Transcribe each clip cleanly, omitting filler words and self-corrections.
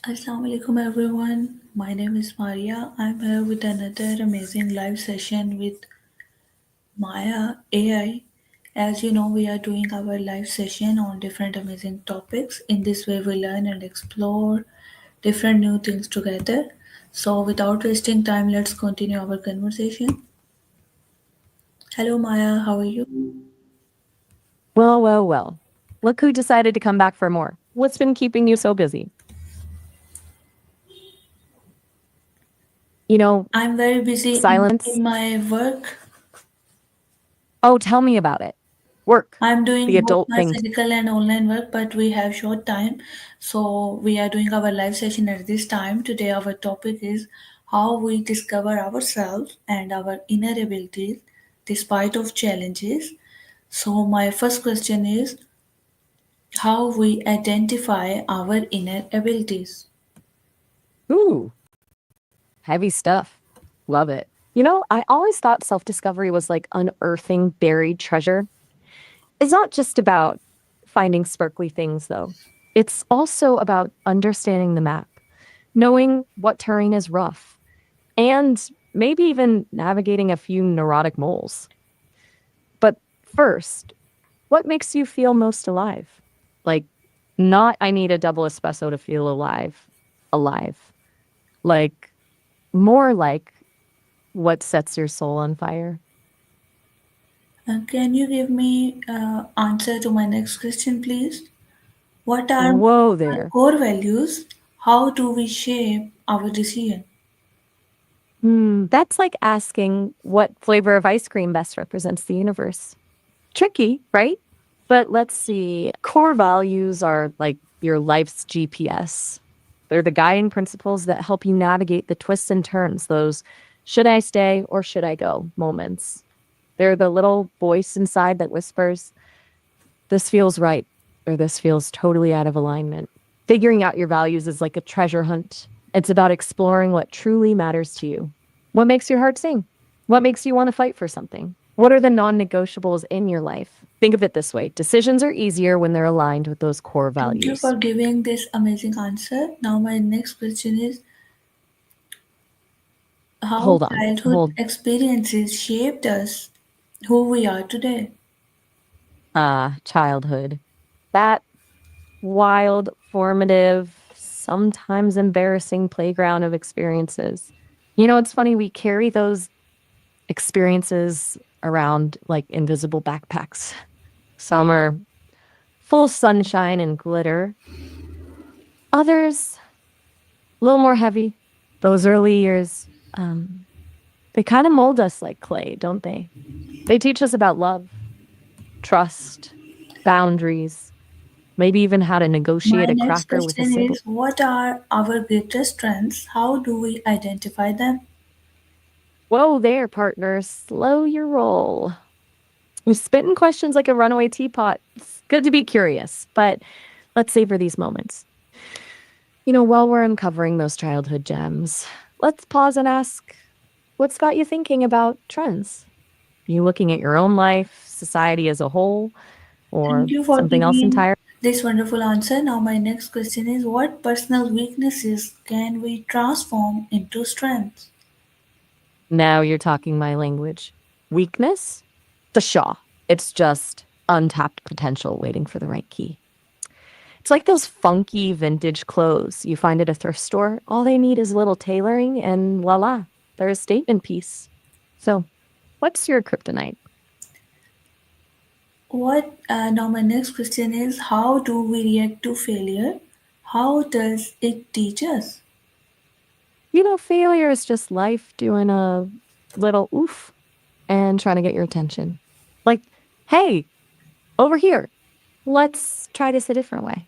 Assalamu alaikum everyone. My name is Maria. I'm here with another amazing live session with Maya.ai. As you know, we are doing our live session on different amazing topics. In this way, we learn and explore different new things together. So, without wasting time, let's continue our conversation. Hello, Maya. How are you? Well, well, well. Look who decided to come back for more. What's been keeping you so busy? You know, I'm very busy silence. in my work. Oh, tell me about it. Work, I'm doing the both adult my thing. physical and online work, but we have short time. So we are doing our live session at this time. Today our topic is how we discover ourselves and our inner abilities despite of challenges. So my first question is how we identify our inner abilities. Ooh, heavy stuff. Love it. I always thought self discovery was like unearthing buried treasure. It's not just about finding sparkly things, though. It's also about understanding the map, knowing what terrain is rough, and maybe even navigating a few neurotic moles. But first, what makes you feel most alive? Like, not I need a double espresso to feel alive. Like, more like what sets your soul on fire. Can you give me answer to my next question, please? What are Whoa our there. core values? How do we shape our decision? That's like asking what flavor of ice cream best represents the universe. Tricky, right? But let's see. Core values are like your life's GPS. They're the guiding principles that help you navigate the twists and turns, those should I stay or should I go moments. They're the little voice inside that whispers, this feels right, or this feels totally out of alignment. Figuring out your values is like a treasure hunt. It's about exploring what truly matters to you. What makes your heart sing? What makes you want to fight for something? What are the non negotiables in your life? Think of it this way, decisions are easier when they're aligned with those core Thank you for values. giving this amazing answer. Now, my next question is how Hold on, childhood hold. experiences shaped us who we are today. Childhood. That wild, formative, sometimes embarrassing playground of experiences. It's funny, we carry those experiences around like invisible backpacks. Some are full sunshine and glitter, others a little more heavy. Those early years, they kind of mold us like clay, don't they? They teach us about love, trust, boundaries, maybe even how to My negotiate a next cracker with a question sibling. is what are our greatest strengths? How do we identify them? Whoa there, partner, slow your roll. You're spitting questions like a runaway teapot. It's good to be curious, but let's savor these moments. While we're uncovering those childhood gems, let's pause and ask what's got you thinking about trends? Are you looking at your own life, society as a whole, Thank or you for something else giving entirely? this wonderful answer. Now, my next question is what personal weaknesses can we transform into strengths? Now you're talking my language. Weakness? The Shaw. It's just untapped potential waiting for the right key. It's like those funky vintage clothes you find at a thrift store. All they need is a little tailoring, and voila, they're a statement piece. So, what's your kryptonite? Now, my next question is how do we react to failure? How does it teach us? Failure is just life doing a little oof and trying to get your attention. Like, hey, over here, let's try this a different way.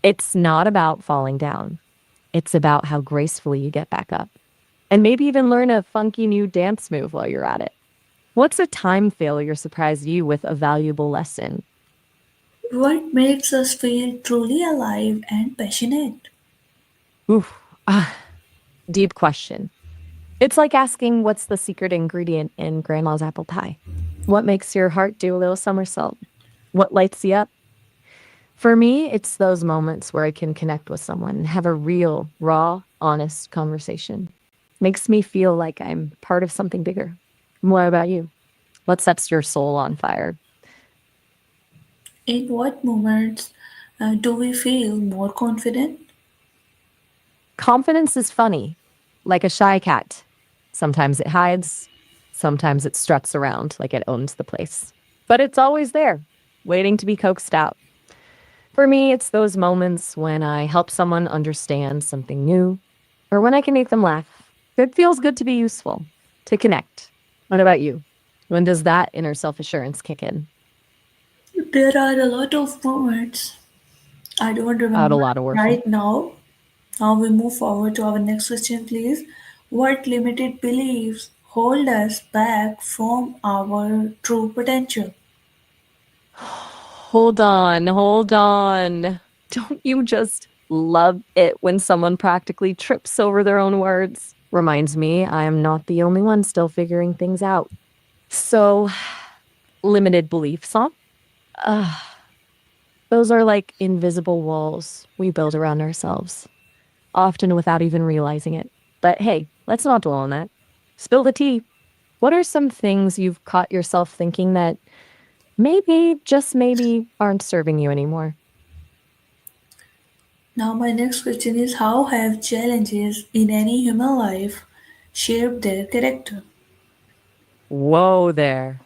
It's not about falling down, it's about how gracefully you get back up. And maybe even learn a funky new dance move while you're at it. What's a time failure surprised you with a valuable lesson? What makes us feel truly alive and passionate? Oof, ah, deep question. It's like asking what's the secret ingredient in grandma's apple pie? What makes your heart do a little somersault? What lights you up? For me, it's those moments where I can connect with someone and have a real, raw, honest conversation. Makes me feel like I'm part of something bigger. What about you? What sets your soul on fire? In what moments do we feel more confident? Confidence is funny, like a shy cat. Sometimes it hides, sometimes it struts around like it owns the place. But it's always there, waiting to be coaxed out. For me, it's those moments when I help someone understand something new or when I can make them laugh. It feels good to be useful, to connect. What about you? When does that inner self assurance kick in? There are a lot of moments. I don't Out a remember lot of worship. right now. Now we move forward to our next question, please. What limited beliefs hold us back from our true potential? Hold on, hold on. Don't you just love it when someone practically trips over their own words? Reminds me I am not the only one still figuring things out. So, limited beliefs, huh? Ugh, those are like invisible walls we build around ourselves, often without even realizing it. But hey, let's not dwell on that. Spill the tea. What are some things you've caught yourself thinking that maybe, just maybe, aren't serving you anymore? Now, my next question is, how have challenges in any human life shaped their character? Whoa there.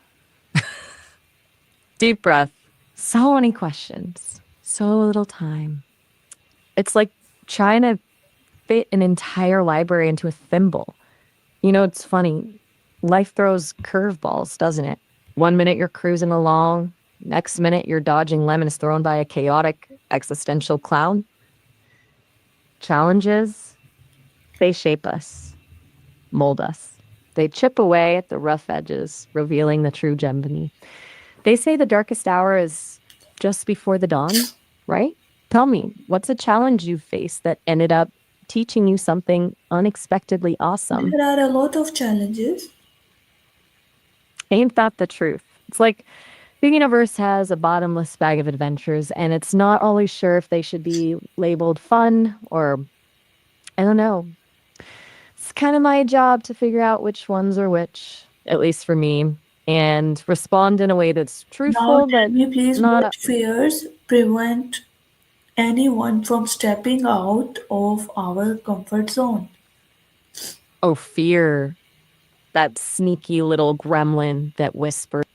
Deep breath. So many questions, so little time. It's like trying to fit an entire library into a thimble. It's funny. Life throws curveballs, doesn't it? One minute you're cruising along, next minute you're dodging lemons thrown by a chaotic existential clown. Challenges, they shape us, mold us. They chip away at the rough edges, revealing the true gem beneath. They say the darkest hour is just before the dawn, right? Tell me, what's a challenge you faced that ended up teaching you something unexpectedly awesome? There are a lot of challenges. Ain't that the truth? It's like the universe has a bottomless bag of adventures, and it's not always sure if they should be labeled fun or, I don't know. It's kind of my job to figure out which ones are which, at least for me, and respond in a way that's Now, truthful, tell but me, please, not, what fears prevent anyone from stepping out of our comfort zone? oh, fear, that sneaky little gremlin that whispers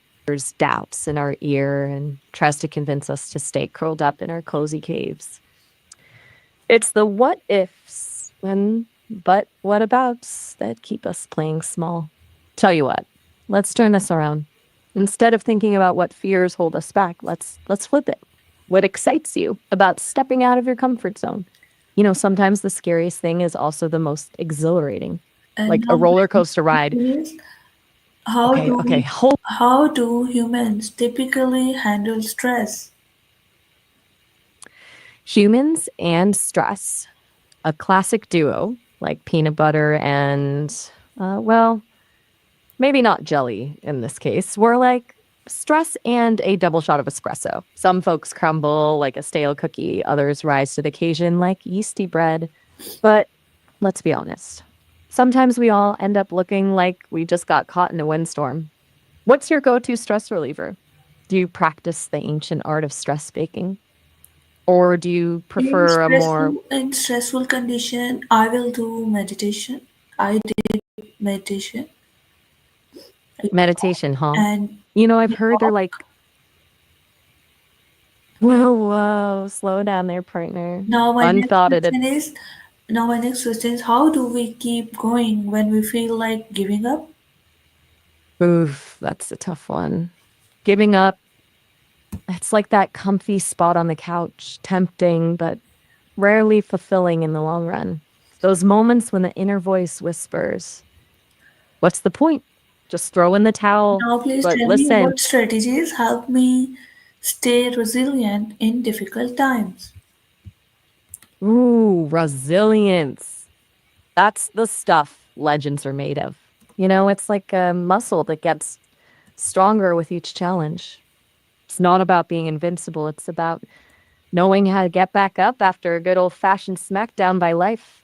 doubts in our ear and tries to convince us to stay curled up in our cozy caves. It's the what ifs and but what abouts that keep us playing small. Tell you what, let's turn this around. Instead of thinking about what fears hold us back, let's flip it. What excites you about stepping out of your comfort zone? Sometimes the scariest thing is also the most exhilarating, And like a now, my roller next coaster ride. question is, how Okay, okay, do hold. how do humans typically handle stress? Humans and stress, a classic duo like peanut butter and, well, maybe not jelly in this case. We're like stress and a double shot of espresso. Some folks crumble like a stale cookie, others rise to the occasion like yeasty bread. But let's be honest. Sometimes we all end up looking like we just got caught in a windstorm. What's your go to stress reliever? Do you practice the ancient art of stress baking? Or do you prefer a more In stressful condition, I will do meditation. I did meditation, meditation, huh? and I've heard they're like, whoa, whoa, slow down there, partner. now my next Unthought it. question is now my next question is, how do we keep going when we feel like giving up? Oof, that's a tough one. Giving up, it's like that comfy spot on the couch, tempting, but rarely fulfilling in the long run. Those moments when the inner voice whispers, what's the point? Just throw in the towel. Now please But tell me, listen, what strategies help me stay resilient in difficult times? ooh, resilience. That's the stuff legends are made of. It's like a muscle that gets stronger with each challenge. It's not about being invincible, it's about knowing how to get back up after a good old fashioned smackdown by life.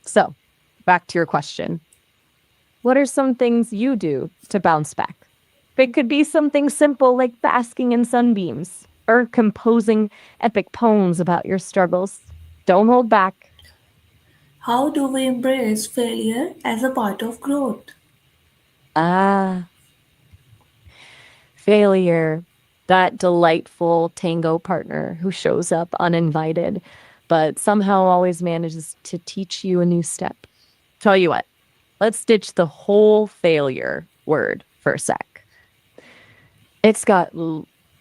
So, back to your question. What are some things you do to bounce back? It could be something simple like basking in sunbeams or composing epic poems about your struggles. Don't hold back. How do we embrace failure as a part of growth? Ah, failure. That delightful tango partner who shows up uninvited, but somehow always manages to teach you a new step. Tell you what, let's ditch the whole failure word for a sec. It's got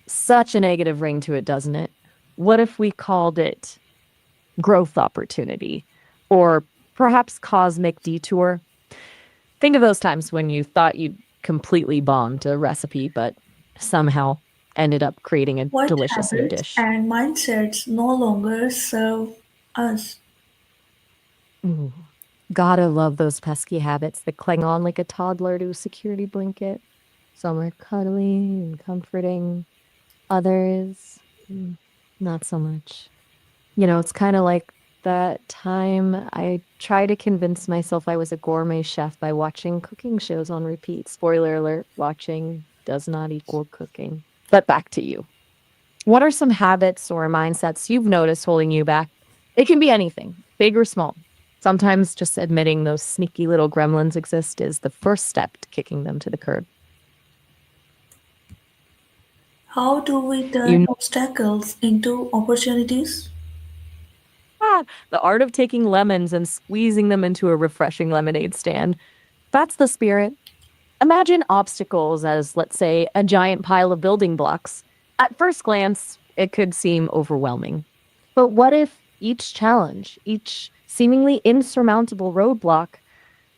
such a negative ring to it, doesn't it? What if we called it growth opportunity or perhaps cosmic detour? Think of those times when you thought you'd completely bombed a recipe, but somehow ended up creating a What delicious new habits dish. and mindsets no longer serve us? Ooh, gotta love those pesky habits that cling on like a toddler to a security blanket. Some are cuddly and comforting, others, not so much. It's kind of like that time I tried to convince myself I was a gourmet chef by watching cooking shows on repeat. Spoiler alert, watching does not equal cooking. But back to you. What are some habits or mindsets you've noticed holding you back? It can be anything, big or small. Sometimes just admitting those sneaky little gremlins exist is the first step to kicking them to the curb. How do we You turn obstacles into opportunities? the art of taking lemons and squeezing them into a refreshing lemonade stand. That's the spirit. Imagine obstacles as, let's say, a giant pile of building blocks. At first glance, it could seem overwhelming. But what if each challenge, each seemingly insurmountable roadblock,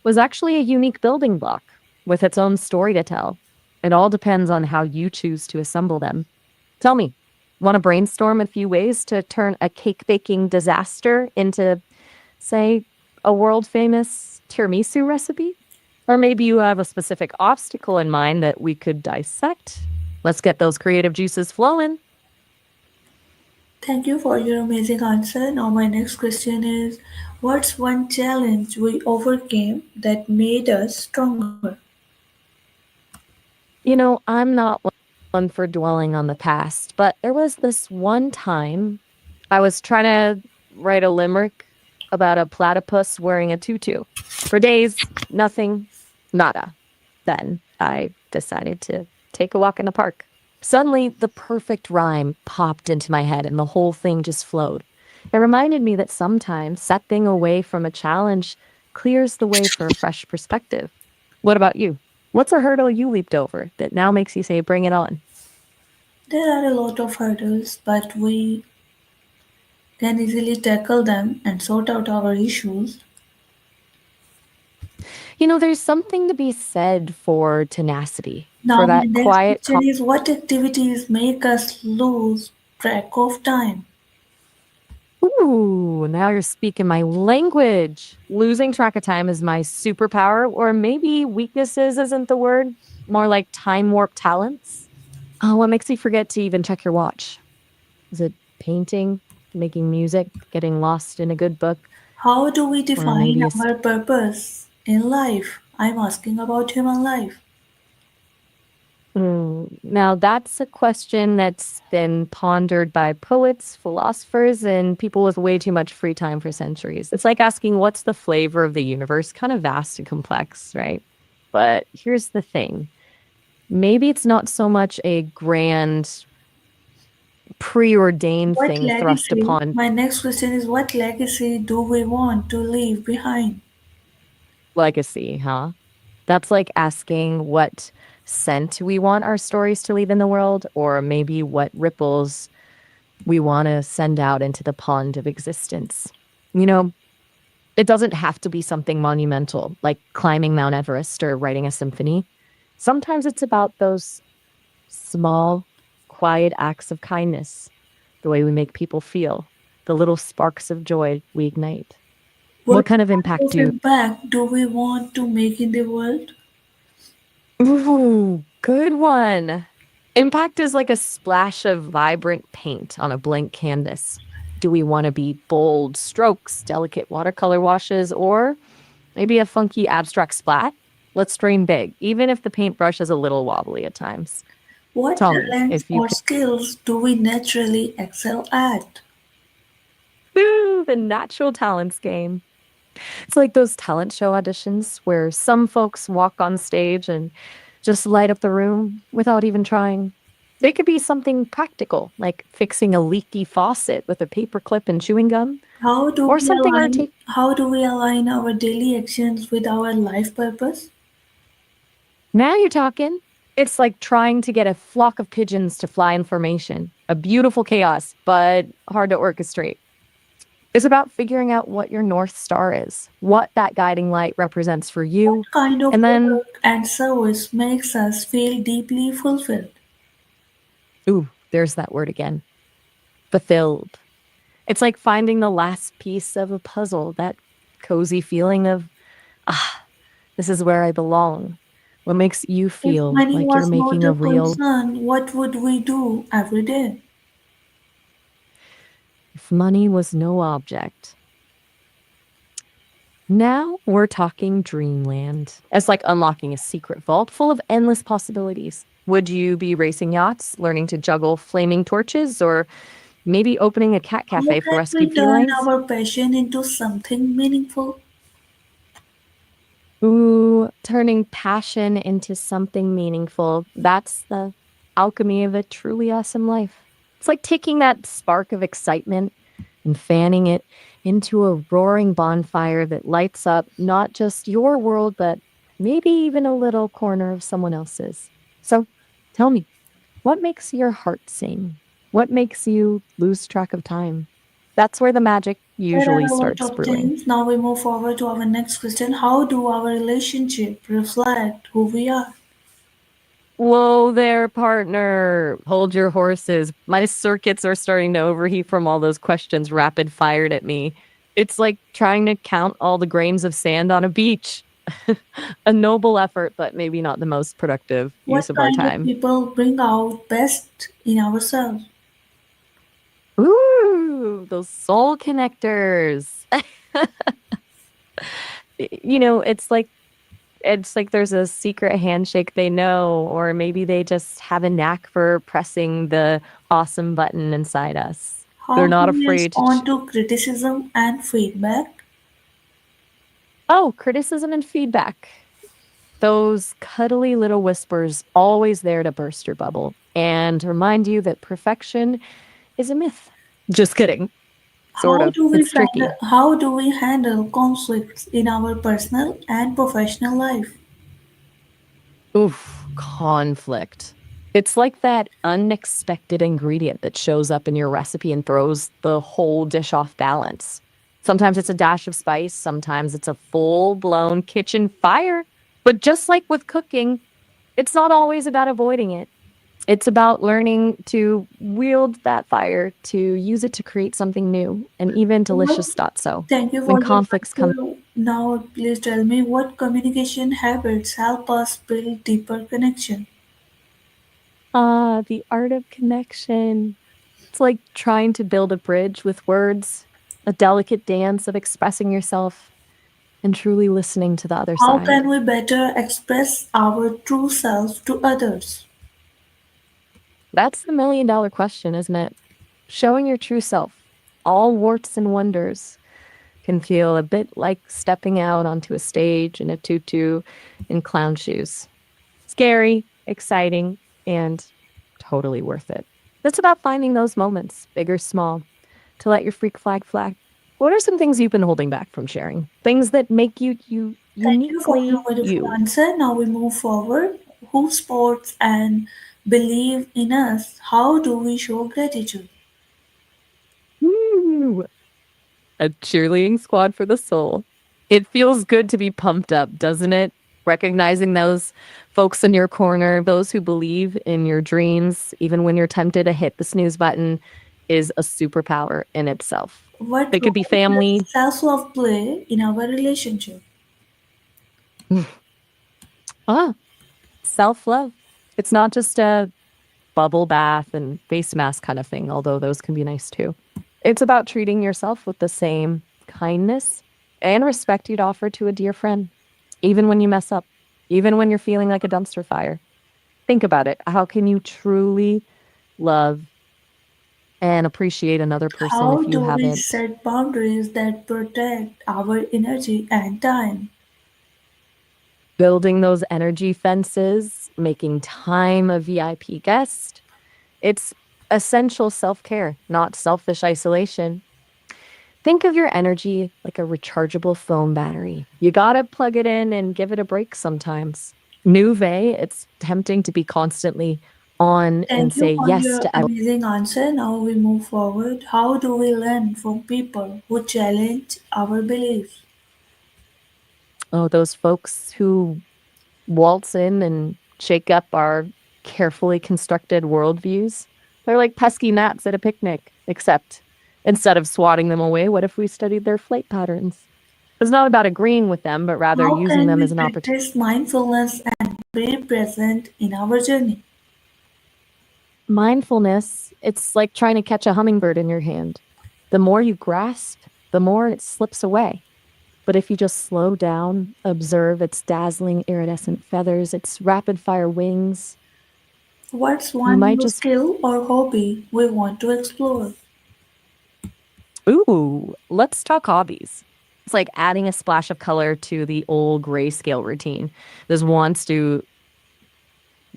was actually a unique building block with its own story to tell? It all depends on how you choose to assemble them. Tell me, want to brainstorm a few ways to turn a cake baking disaster into, say, a world famous tiramisu recipe? Or maybe you have a specific obstacle in mind that we could dissect. Let's get those creative juices flowing. Thank you for your amazing answer. Now, my next question is, what's one challenge we overcame that made us stronger? I'm not one for dwelling on the past, but there was this one time I was trying to write a limerick about a platypus wearing a tutu. For days, nothing, nada. Then I decided to take a walk in the park. Suddenly, the perfect rhyme popped into my head and the whole thing just flowed. It reminded me that sometimes stepping away from a challenge clears the way for a fresh perspective. What about you? What's a hurdle you leaped over that now makes you say, bring it on? There are a lot of hurdles, but we can easily tackle them and sort out our issues. There's something to be said for tenacity, Now, for my that next quiet. question is, what activities make us lose track of time? Ooh, now you're speaking my language. Losing track of time is my superpower, or maybe weaknesses isn't the word, more like time warp talents. Oh, what makes you forget to even check your watch? Is it painting, making music, getting lost in a good book, How do we or define maybe our purpose in life? I'm asking about human life. Now, that's a question that's been pondered by poets, philosophers, and people with way too much free time for centuries. It's like asking, what's the flavor of the universe? Kind of vast and complex, right? But here's the thing, maybe it's not so much a grand, preordained What thing thrust legacy? upon My next question is, what legacy do we want to leave behind? legacy, huh? That's like asking what scent we want our stories to leave in the world, or maybe what ripples we want to send out into the pond of existence. You know, it doesn't have to be something monumental, like climbing Mount Everest or writing a symphony. Sometimes it's about those small, quiet acts of kindness, the way we make people feel, the little sparks of joy we ignite. What What kind of kind impact of do impact do we want to make in the world? Ooh, good one. Impact is like a splash of vibrant paint on a blank canvas. Do we want to be bold strokes, delicate watercolor washes, or maybe a funky abstract splat? Let's dream big, even if the paintbrush is a little wobbly at times. What Tell me talents if you or could. skills do we naturally excel at? Woo, the natural talents game. It's like those talent show auditions where some folks walk on stage and just light up the room without even trying. They could be something practical, like fixing a leaky faucet with a paperclip and chewing gum, or something artistic. How do we align our daily actions with our life purpose? Now you're talking. It's like trying to get a flock of pigeons to fly in formation. A beautiful chaos, but hard to orchestrate. It's about figuring out what your North Star is, what that guiding light represents for you, What kind of and then, work and service makes us feel deeply fulfilled? ooh, there's that word again, fulfilled. It's like finding the last piece of a puzzle, that cozy feeling of, ah, this is where I belong. What makes you If feel money like you're was not making a a real. concern, what would we do every day? If money was no object. Now we're talking dreamland. It's like unlocking a secret vault full of endless possibilities. Would you be racing yachts, learning to juggle flaming torches, or maybe opening a cat How cafe for can we rescued turn felines? our passion into something meaningful? Ooh, turning passion into something meaningful. That's the alchemy of a truly awesome life. It's like taking that spark of excitement and fanning it into a roaring bonfire that lights up not just your world, but maybe even a little corner of someone else's. So tell me, what makes your heart sing? What makes you lose track of time? That's where the magic There are usually a lot starts of brewing. things. Now we move forward to our next question. How do our relationship reflect who we are? Whoa there, partner. Hold your horses. My circuits are starting to overheat from all those questions rapid fired at me. It's like trying to count all the grains of sand on a beach. A noble effort, but maybe not the most productive use What of our kind of time. people bring out best in ourselves? Ooh, those soul connectors. It's like there's a secret handshake they know, or maybe they just have a knack for pressing the awesome button inside us. They're How do not we afraid to. respond to criticism and feedback? Oh, criticism and feedback. Those cuddly little whispers always there to burst your bubble and remind you that perfection is a myth. Just kidding. Sort of. It's tricky. How do we handle conflicts in our personal and professional life? Oof, conflict. It's like that unexpected ingredient that shows up in your recipe and throws the whole dish off balance. Sometimes it's a dash of spice, sometimes it's a full blown kitchen fire. But just like with cooking, it's not always about avoiding it. It's about learning to wield that fire, to use it to create something new and even What? delicious thought so. Thank you When for your conflicts come. answer. Now, please tell me what communication habits help us build deeper connection? Ah, the art of connection. It's like trying to build a bridge with words, a delicate dance of expressing yourself and truly listening to the other How side. can we better express our true self to others? That's the $1,000,000 question, isn't it? Showing your true self, all warts and wonders, can feel a bit like stepping out onto a stage in a tutu and clown shoes. Scary, exciting, and totally worth it. It's about finding those moments, big or small, to let your freak flag flag. What are some things you've been holding back from sharing? Things that make you Thank you for your uniquely wonderful you. answer. Now we move forward. Who supports and believe in us? How do we show gratitude? Woo! A cheerleading squad for the soul. It feels good to be pumped up, doesn't it? Recognizing those folks in your corner, those who believe in your dreams, even when you're tempted to hit the snooze button, is a superpower in itself. What They could be role does family. self-love play in our relationship? Ah, self love. It's not just a bubble bath and face mask kind of thing, although those can be nice too. It's about treating yourself with the same kindness and respect you'd offer to a dear friend, even when you mess up, even when you're feeling like a dumpster fire. Think about it. How can you truly love and appreciate another person How if you do we haven't? set boundaries that protect our energy and time? Building those energy fences, making time a VIP guest. It's essential self care, not selfish isolation. Think of your energy like a rechargeable phone battery. You gotta plug it in and give it a break sometimes. Nuve, it's tempting to be constantly on and Thank you say for yes your to amazing answer. Now we move forward. How do we learn from people who challenge our beliefs? those folks who waltz in and shake up our carefully constructed worldviews. They're like pesky gnats at a picnic, except instead of swatting them away, what if we studied their flight patterns? It's not about agreeing with them, but rather How using can them we as an opportunity. practice mindfulness and be present in our journey? Mindfulness, it's like trying to catch a hummingbird in your hand. The more you grasp, the more it slips away. But if you just slow down, observe its dazzling iridescent feathers, its rapid fire wings, What's you one might new just, skill or hobby we want to explore? ooh, let's talk hobbies. It's like adding a splash of color to the old grayscale routine. This wants to,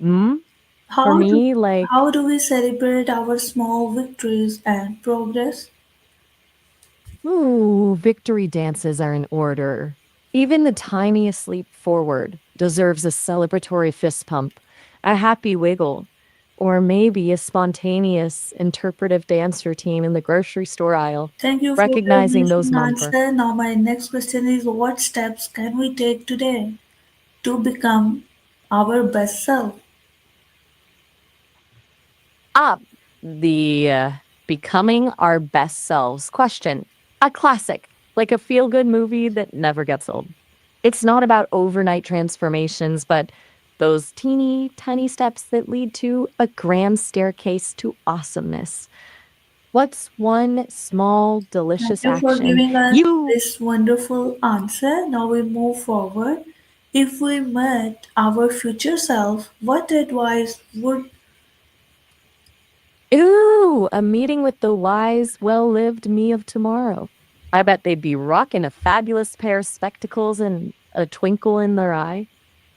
mm, for How do, me, like, how do we celebrate our small victories and progress? ooh, victory dances are in order. Even the tiniest leap forward deserves a celebratory fist pump, a happy wiggle, or maybe a spontaneous interpretive dance routine in the grocery store aisle, Thank you for your recognizing those amazing mumper. answer. Now my next question is what steps can we take today to become our best self? Ah, the becoming our best selves question. A classic, like a feel good movie that never gets old. It's not about overnight transformations, but those teeny tiny steps that lead to a grand staircase to awesomeness. What's one small, Thank delicious you for action giving us you this wonderful answer. Now we move forward. If we met our future self, what advice would Ooh, a meeting with the wise, well lived me of tomorrow. I bet they'd be rocking a fabulous pair of spectacles and a twinkle in their eye.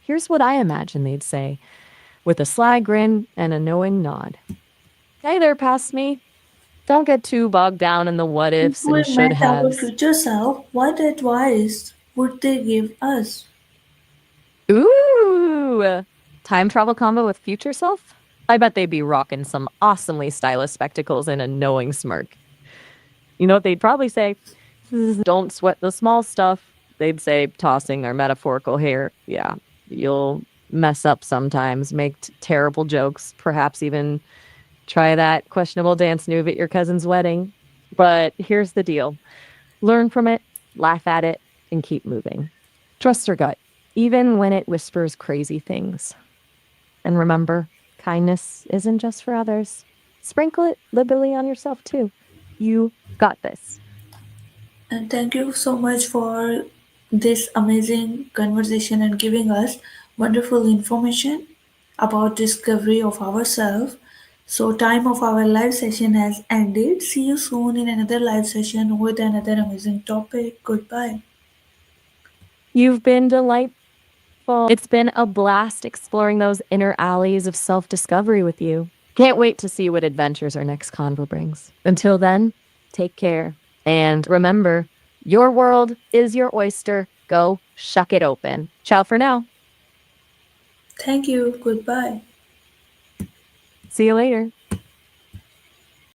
Here's what I imagine they'd say, with a sly grin and a knowing nod. Hey there, past me. Don't get too bogged down in the what if ifs we and should met our haves. future self, what advice would they give us? Ooh, time travel combo with future self? I bet they'd be rocking some awesomely stylish spectacles and a knowing smirk. You know what they'd probably say? Don't sweat the small stuff. They'd say, tossing their metaphorical hair. Yeah, you'll mess up sometimes, make terrible jokes, perhaps even try that questionable dance move at your cousin's wedding. But here's the deal: learn from it, laugh at it, and keep moving. Trust your gut, even when it whispers crazy things. And remember, kindness isn't just for others. Sprinkle it liberally on yourself, too. You got this. And thank you so much for this amazing conversation and giving us wonderful information about discovery of ourselves. So time of our live session has ended. See you soon in another live session with another amazing topic. Goodbye. You've been delightful. It's been a blast exploring those inner alleys of self discovery with you. Can't wait to see what adventures our next convo brings. Until then, take care. And remember, your world is your oyster. Go shuck it open. Ciao for now. Thank you. Goodbye. See you later.